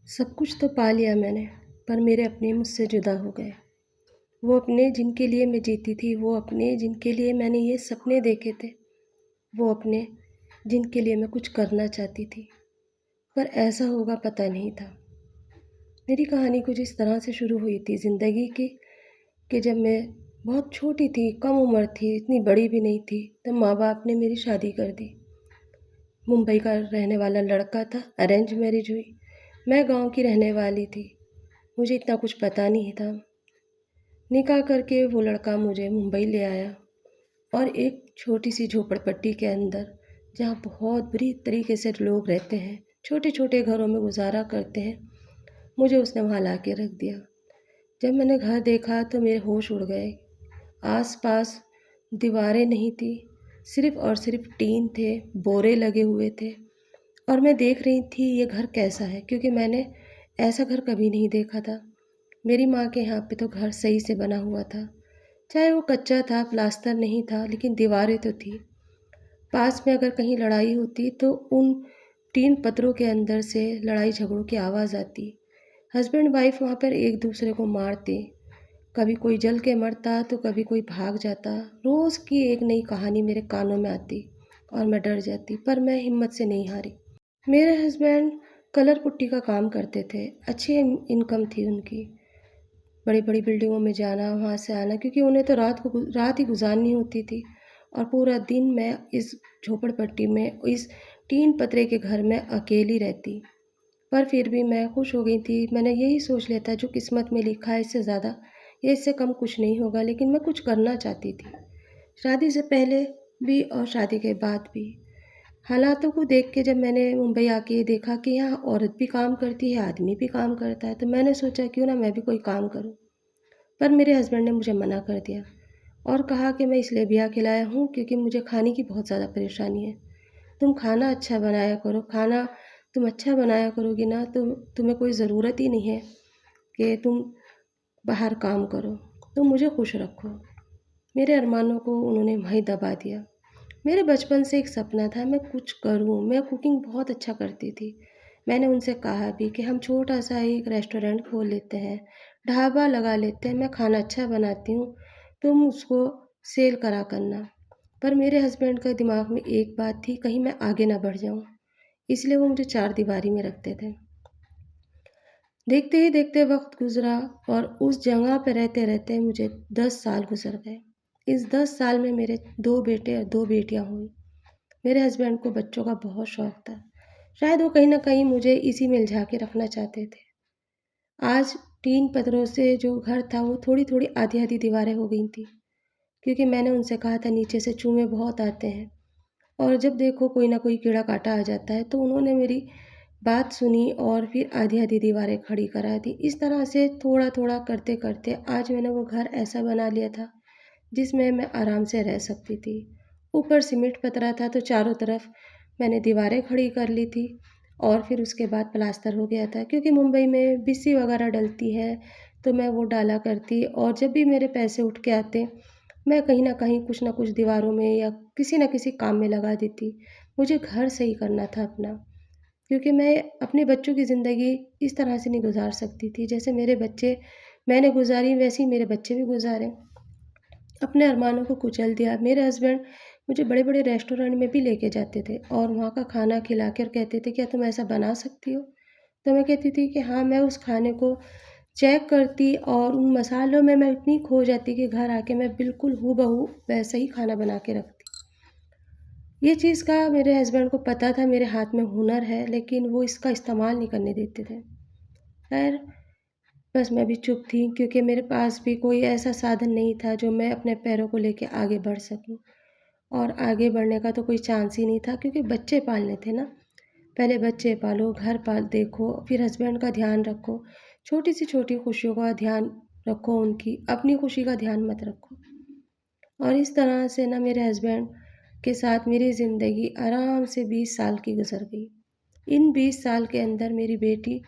सब कुछ तो पा लिया मैंने, पर मेरे अपने मुझसे जुदा हो गए। वो अपने जिनके लिए मैं जीती थी, वो अपने जिनके लिए मैंने ये सपने देखे थे, वो अपने जिनके लिए मैं कुछ करना चाहती थी, पर ऐसा होगा पता नहीं था। मेरी कहानी कुछ इस तरह से शुरू हुई थी ज़िंदगी की कि जब मैं बहुत छोटी थी, कम उम्र थी, इतनी बड़ी भी नहीं थी, तब माँ-बाप ने मेरी शादी कर दी। मुंबई का रहने वाला लड़का था, अरेंज मैरिज हुई। मैं गाँव की रहने वाली थी, मुझे इतना कुछ पता नहीं था। निकाह करके वो लड़का मुझे मुंबई ले आया और एक छोटी सी झोपड़पट्टी के अंदर, जहाँ बहुत बुरी तरीके से लोग रहते हैं, छोटे छोटे घरों में गुजारा करते हैं, मुझे उसने वहाँ ला के रख दिया। जब मैंने घर देखा तो मेरे होश उड़ गए। आस पास दीवारें नहीं थी, सिर्फ और सिर्फ टीन थे, बोरे लगे हुए थे। और मैं देख रही थी ये घर कैसा है, क्योंकि मैंने ऐसा घर कभी नहीं देखा था। मेरी माँ के यहाँ पे तो घर सही से बना हुआ था, चाहे वो कच्चा था, प्लास्टर नहीं था, लेकिन दीवारें तो थी। पास में अगर कहीं लड़ाई होती तो उन टीन पत्रों के अंदर से लड़ाई झगड़ों की आवाज़ आती। हस्बैंड वाइफ वहाँ पर एक दूसरे को मारते, कभी कोई जल के मरता तो कभी कोई भाग जाता। रोज़ की एक नई कहानी मेरे कानों में आती और मैं डर जाती, पर मैं हिम्मत से नहीं हारी। मेरे हस्बैंड कलर पुट्टी का काम करते थे, अच्छी इनकम थी उनकी। बड़ी बड़ी बिल्डिंगों में जाना, वहाँ से आना, क्योंकि उन्हें तो रात ही गुजारनी होती थी। और पूरा दिन मैं इस झोपड़पट्टी में, इस टीन पतरे के घर में अकेली रहती। पर फिर भी मैं खुश हो गई थी। मैंने यही सोच लिया था, जो किस्मत में लिखा है इससे ज़्यादा या इससे कम कुछ नहीं होगा। लेकिन मैं कुछ करना चाहती थी, शादी से पहले भी और शादी के बाद भी। हालातों को देख के जब मैंने मुंबई आके देखा कि यहाँ औरत भी काम करती है, आदमी भी काम करता है, तो मैंने सोचा क्यों ना मैं भी कोई काम करूँ। पर मेरे हस्बैंड ने मुझे मना कर दिया और कहा कि मैं इसलिए ब्याह के लाया हूँ क्योंकि मुझे खाने की बहुत ज़्यादा परेशानी है। तुम खाना अच्छा बनाया करो, खाना तुम अच्छा बनाया करोगी ना तो तुम्हें कोई ज़रूरत ही नहीं है कि तुम बाहर काम करो, तुम मुझे खुश रखो। मेरे अरमानों को उन्होंने वहीं दबा दिया। मेरे बचपन से एक सपना था, मैं कुछ करूँ। मैं कुकिंग बहुत अच्छा करती थी। मैंने उनसे कहा भी कि हम छोटा सा एक रेस्टोरेंट खोल लेते हैं, ढाबा लगा लेते हैं, मैं खाना अच्छा बनाती हूँ, तुम उसको सेल करा करना। पर मेरे हस्बैंड का दिमाग में एक बात थी, कहीं मैं आगे ना बढ़ जाऊँ, इसलिए वो मुझे चार दीवारी में रखते थे। देखते ही देखते वक्त गुजरा और उस जगह पर रहते रहते मुझे 10 साल गुजर गए। इस 10 साल में मेरे 2 बेटे और 2 बेटियाँ हुई। मेरे हस्बैंड को बच्चों का बहुत शौक था। शायद वो कहीं न कहीं मुझे इसी में उलझा के रखना चाहते थे। आज टीन पत्रों से जो घर था वो थोड़ी-थोड़ी आधी-आधी दीवारें हो गई थी, क्योंकि मैंने उनसे कहा था नीचे से चूहे बहुत आते हैं और जब देखो कोई ना कोई कीड़ा-काँटा आ जाता है, तो उन्होंने मेरी बात सुनी और फिर आधी-आधी दीवारें खड़ी करा दी। इस तरह से थोड़ा-थोड़ा करते-करते आज मैंने वो घर ऐसा बना लिया था जिसमें मैं आराम से रह सकती थी। ऊपर सीमेंट पतरा था तो चारों तरफ मैंने दीवारें खड़ी कर ली थी और फिर उसके बाद प्लास्टर हो गया था, क्योंकि मुंबई में बिस्सी वगैरह डलती है तो मैं वो डाला करती। और जब भी मेरे पैसे उठ के आते, मैं कहीं न कहीं कुछ न कुछ दीवारों में या किसी न किसी काम में लगा देती। मुझे घर सही करना था अपना, क्योंकि मैं अपने बच्चों की ज़िंदगी इस तरह से नहीं गुज़ार सकती थी। जैसे मेरे बच्चे मैंने गुज़ारी, वैसे ही मेरे बच्चे भी गुज़ारें। अपने अरमानों को कुचल दिया। मेरे हस्बैंड मुझे बड़े-बड़े रेस्टोरेंट में भी लेके जाते थे और वहाँ का खाना खिला कर कहते थे, "क्या तुम ऐसा बना सकती हो?" तो मैं कहती थी कि हाँ, मैं उस खाने को चेक करती और उन मसालों में मैं इतनी खो जाती कि घर आके मैं बिल्कुल हूबहू वैसा ही खाना बना के रखती। ये चीज़ का मेरे हस्बैंड को पता था, मेरे हाथ में हुनर है, लेकिन वो इसका इस्तेमाल नहीं करने देते थे। खैर, बस मैं भी चुप थी, क्योंकि मेरे पास भी कोई ऐसा साधन नहीं था जो मैं अपने पैरों को लेके आगे बढ़ सकूँ। और आगे बढ़ने का तो कोई चांस ही नहीं था, क्योंकि बच्चे पालने थे ना। पहले बच्चे पालो, घर पाल देखो, फिर हस्बैंड का ध्यान रखो, छोटी से छोटी खुशियों का ध्यान रखो उनकी, अपनी खुशी का ध्यान मत रखो। और इस तरह से ना मेरे हस्बैंड के साथ मेरी ज़िंदगी आराम से 20 साल की गुज़र गई। इन 20 साल के अंदर मेरी बेटी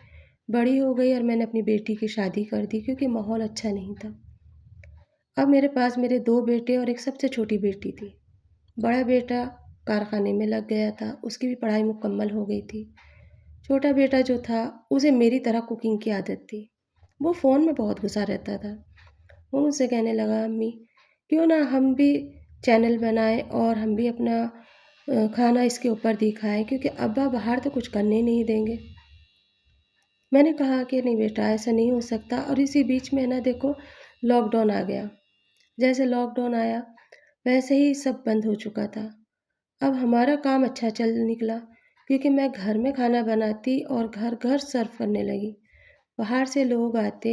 बड़ी हो गई और मैंने अपनी बेटी की शादी कर दी, क्योंकि माहौल अच्छा नहीं था। अब मेरे पास मेरे 2 बेटे और एक सबसे छोटी बेटी थी। बड़ा बेटा कारखाने में लग गया था, उसकी भी पढ़ाई मुकम्मल हो गई थी। छोटा बेटा जो था, उसे मेरी तरह कुकिंग की आदत थी। वो फ़ोन में बहुत घुसा रहता था। वो मुझसे कहने लगा, अम्मी क्यों ना हम भी चैनल बनाएँ और हम भी अपना खाना इसके ऊपर दिखाएँ, क्योंकि अब्बा बाहर तो कुछ करने नहीं देंगे। मैंने कहा कि नहीं बेटा, ऐसा नहीं हो सकता। और इसी बीच में ना देखो, लॉकडाउन आ गया। जैसे लॉकडाउन आया वैसे ही सब बंद हो चुका था। अब हमारा काम अच्छा चल निकला, क्योंकि मैं घर में खाना बनाती और घर-घर सर्व करने लगी। बाहर से लोग आते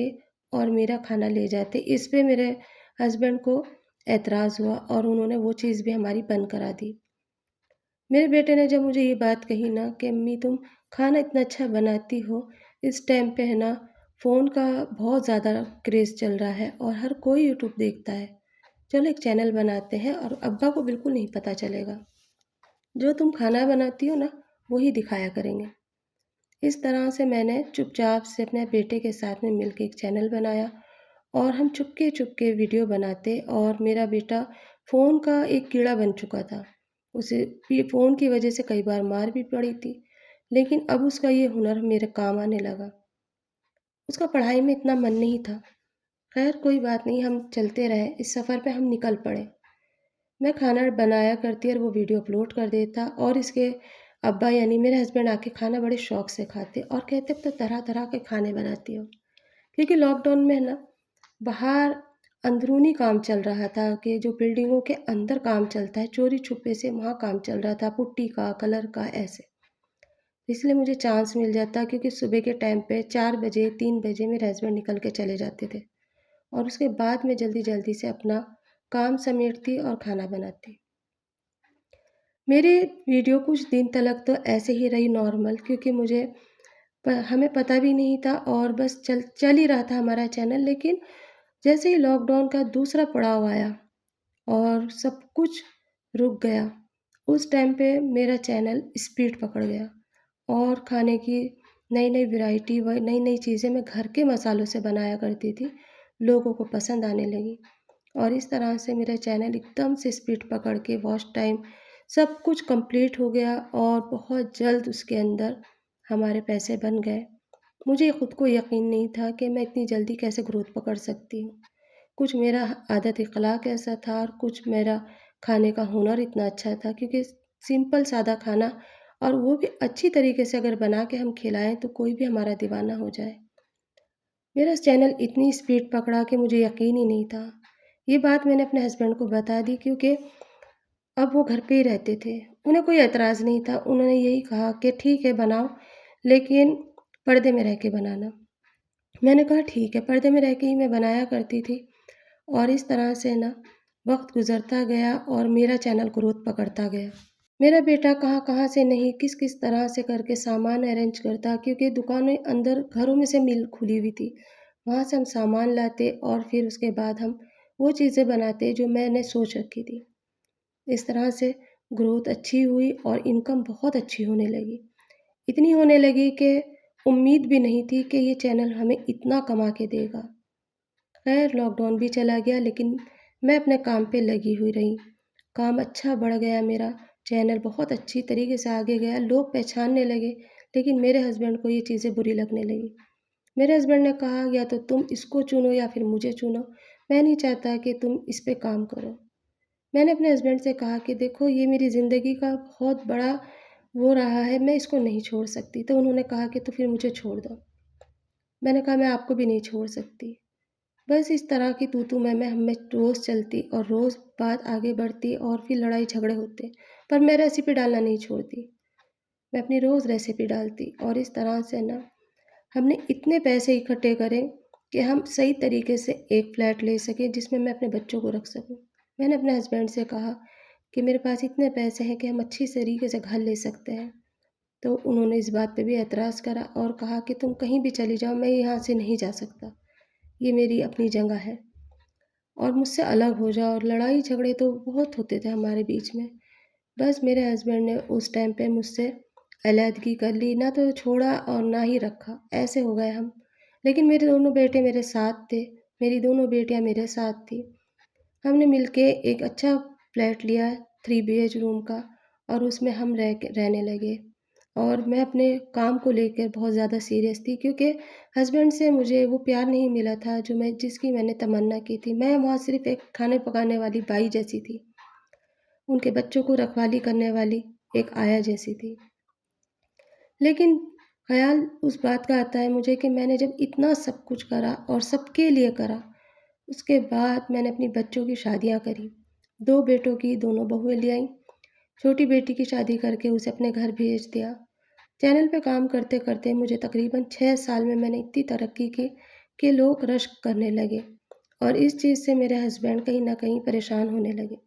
और मेरा खाना ले जाते। इस पे मेरे हस्बैंड को ऐतराज़ हुआ और उन्होंने वो चीज़ भी हमारी बंद करा दी। मेरे बेटे ने जब मुझे ये बात कही ना कि अम्मी तुम खाना इतना अच्छा बनाती हो, इस टाइम पे है ना फ़ोन का बहुत ज़्यादा क्रेज़ चल रहा है और हर कोई यूट्यूब देखता है। चलो एक चैनल बनाते हैं और अब्बा को बिल्कुल नहीं पता चलेगा। जो तुम खाना बनाती हो ना, वही दिखाया करेंगे। इस तरह से मैंने चुपचाप से अपने बेटे के साथ में मिलके एक चैनल बनाया और हम चुपके-चुपके वीडियो बनाते और मेरा बेटा फ़ोन का एक कीड़ा बन चुका था। उसे ये फ़ोन की वजह से कई बार मार भी पड़ी थी, लेकिन अब उसका ये हुनर मेरे काम आने लगा। उसका पढ़ाई में इतना मन नहीं था। खैर कोई बात नहीं, हम चलते रहे, इस सफ़र पे हम निकल पड़े। मैं खाना बनाया करती और वो वीडियो अपलोड कर देता और इसके अब्बा यानी मेरे हस्बैंड आके खाना बड़े शौक से खाते और कहते अब तो तरह-तरह के खाने बनाती हो। क्योंकि लॉकडाउन में ना बाहर अंदरूनी काम चल रहा था कि जो बिल्डिंगों के अंदर काम चलता है, चोरी-छुपे से वहाँ काम चल रहा था, पुट्टी का, कलर का ऐसे। इसलिए मुझे चांस मिल जाता, क्योंकि सुबह के टाइम पे 4 बजे, 3 बजे मेरे हस्बैंड निकल के चले जाते थे और उसके बाद मैं जल्दी-जल्दी से अपना काम समेटती और खाना बनाती। मेरी वीडियो कुछ दिन तलक तो ऐसे ही रही नॉर्मल, क्योंकि हमें पता भी नहीं था और बस चल चल ही रहा था हमारा चैनल। लेकिन जैसे ही लॉकडाउन का दूसरा पड़ाव आया और सब कुछ रुक गया, उस टाइम पे मेरा चैनल स्पीड पकड़ गया और खाने की नई-नई वैरायटी व नई-नई चीज़ें मैं घर के मसालों से बनाया करती थी, लोगों को पसंद आने लगी। और इस तरह से मेरा चैनल एकदम से स्पीड पकड़ के वॉच टाइम सब कुछ कंप्लीट हो गया और बहुत जल्द उसके अंदर हमारे पैसे बन गए। मुझे खुद को यकीन नहीं था कि मैं इतनी जल्दी कैसे ग्रोथ पकड़ सकती हूँ। कुछ मेरा आदत इख़लाक़ ऐसा था और कुछ मेरा खाने का हुनर इतना अच्छा था, क्योंकि सिंपल सादा खाना और वो भी अच्छी तरीके से अगर बना के हम खिलाएँ तो कोई भी हमारा दीवाना हो जाए। मेरा चैनल इतनी स्पीड पकड़ा कि मुझे यकीन ही नहीं था। ये बात मैंने अपने हस्बैंड को बता दी, क्योंकि अब वो घर पे ही रहते थे। उन्हें कोई ऐतराज़ नहीं था। उन्होंने यही कहा कि ठीक है बनाओ, लेकिन पर्दे में रह के बनाना। मैंने कहा ठीक है, पर्दे में रह के ही मैं बनाया करती थी और इस तरह से ना वक़्त गुज़रता गया और मेरा चैनल ग्रोथ पकड़ता गया। मेरा बेटा कहाँ-कहाँ से नहीं, किस-किस तरह से करके सामान अरेंज करता, क्योंकि दुकानें अंदर घरों में से मिल खुली हुई थी। वहाँ से हम सामान लाते और फिर उसके बाद हम वो चीज़ें बनाते जो मैंने सोच रखी थी। इस तरह से ग्रोथ अच्छी हुई और इनकम बहुत अच्छी होने लगी। इतनी होने लगी कि उम्मीद भी नहीं थी कि ये चैनल हमें इतना कमा के देगा। खैर लॉकडाउन भी चला गया, लेकिन मैं अपने काम पे लगी हुई रही। काम अच्छा बढ़ गया मेरा, चैनल बहुत अच्छी तरीके से आगे गया, लोग पहचानने लगे, लेकिन मेरे हस्बैंड को ये चीज़ें बुरी लगने लगी। मेरे हस्बैंड ने कहा या तो तुम इसको चुनो या फिर मुझे चुनो, मैं नहीं चाहता कि तुम इस पे काम करो। मैंने अपने हस्बैंड से कहा कि देखो ये मेरी ज़िंदगी का बहुत बड़ा वो रहा है, मैं इसको नहीं छोड़ सकती। तो उन्होंने कहा कि तो फिर मुझे छोड़ दो। मैंने कहा मैं आपको भी नहीं छोड़ सकती। बस इस तरह की तू-तू मैं हम में रोज़ चलती और रोज़ बात आगे बढ़ती और फिर लड़ाई झगड़े होते। पर मैं रेसिपी डालना नहीं छोड़ती। मैं अपनी रोज़ रेसिपी डालती और इस तरह से ना हमने इतने पैसे इकट्ठे करे कि हम सही तरीके से एक फ्लैट ले सकें जिसमें मैं अपने बच्चों को रख सकूँ। मैंने अपने हस्बैंड से कहा कि मेरे पास इतने पैसे हैं कि हम अच्छी तरीके से घर ले सकते हैं। तो उन्होंने इस बात पे भी ऐतराज़ करा और कहा कि तुम कहीं भी चली जाओ, मैं यहाँ से नहीं जा सकता। ये मेरी अपनी जगह है और मुझसे अलग हो जाओ। और लड़ाई झगड़े तो बहुत होते थे हमारे बीच में। बस मेरे हस्बैंड ने उस टाइम पे मुझसे अलहदगी कर ली, ना तो छोड़ा और ना ही रखा, ऐसे हो गए हम। लेकिन मेरे दोनों बेटे मेरे साथ थे, मेरी दोनों बेटियाँ मेरे साथ थी। हमने मिलके एक अच्छा फ्लैट लिया 3 बीएच रूम का और उसमें हम रहने लगे। और मैं अपने काम को लेकर बहुत ज़्यादा सीरियस थी, क्योंकि हस्बैंड से मुझे वो प्यार नहीं मिला था जो जिसकी मैंने तमन्ना की थी। मैं वहाँ सिर्फ़ एक खाने पकाने वाली बाई जैसी थी, उनके बच्चों को रखवाली करने वाली एक आया जैसी थी। लेकिन ख़्याल उस बात का आता है मुझे कि मैंने जब इतना सब कुछ करा और सबके लिए करा, उसके बाद मैंने अपनी बच्चों की शादियाँ करी। 2 बेटों की दोनों बहुएँ ले आईं। छोटी बेटी की शादी करके उसे अपने घर भेज दिया। चैनल पे काम करते-करते मुझे तकरीबन 6 साल में मैंने इतनी तरक्की की कि लोग रश्क करने लगे, और इस चीज़ से मेरे हस्बैंड कहीं न कहीं परेशान होने लगे।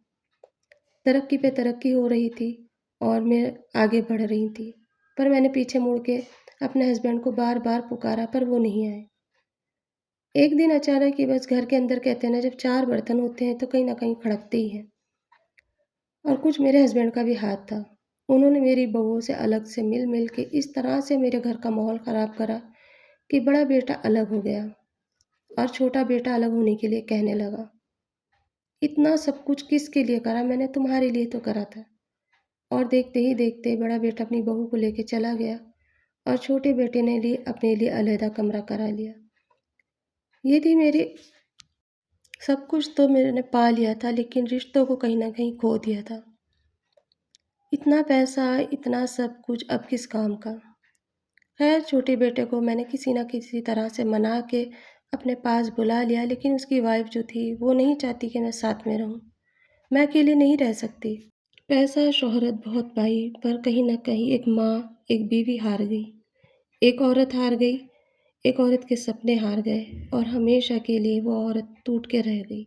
तरक्की पे तरक्की हो रही थी और मैं आगे बढ़ रही थी, पर मैंने पीछे मुड़ के अपने हस्बैंड को बार-बार पुकारा, पर वो नहीं आए। एक दिन अचानक ही बस घर के अंदर कहते हैं ना, जब 4 बर्तन होते हैं तो कहीं न कहीं खड़कते ही हैं, और कुछ मेरे हस्बैंड का भी हाथ था। उन्होंने मेरी बहुओं से अलग से मिल-मिल के इस तरह से मेरे घर का माहौल ख़राब करा कि बड़ा बेटा अलग हो गया और छोटा बेटा अलग होने के लिए कहने लगा, "इतना सब कुछ किसके लिए करा? मैंने तुम्हारे लिए तो करा था।" और देखते ही देखते बड़ा बेटा अपनी बहू को लेके चला गया और छोटे बेटे ने अपने लिए अलहदा कमरा करा लिया। ये थी मेरी सब कुछ तो मैंने पा लिया था, लेकिन रिश्तों को कहीं न कहीं खो दिया था। इतना पैसा, इतना सब कुछ अब किस काम का? ख़ैर, छोटे बेटे को मैंने किसी न किसी तरह से मना के अपने पास बुला लिया, लेकिन उसकी वाइफ़ जो थी, वो नहीं चाहती कि मैं साथ में रहूँ। मैं अकेले नहीं रह सकती। पैसा, शोहरत बहुत पाई, पर कहीं न कहीं एक माँ, एक बीवी हार गई। एक औरत हार गई, एक औरत के सपने हार गए और हमेशा के लिए वो औरत टूट के रह गई।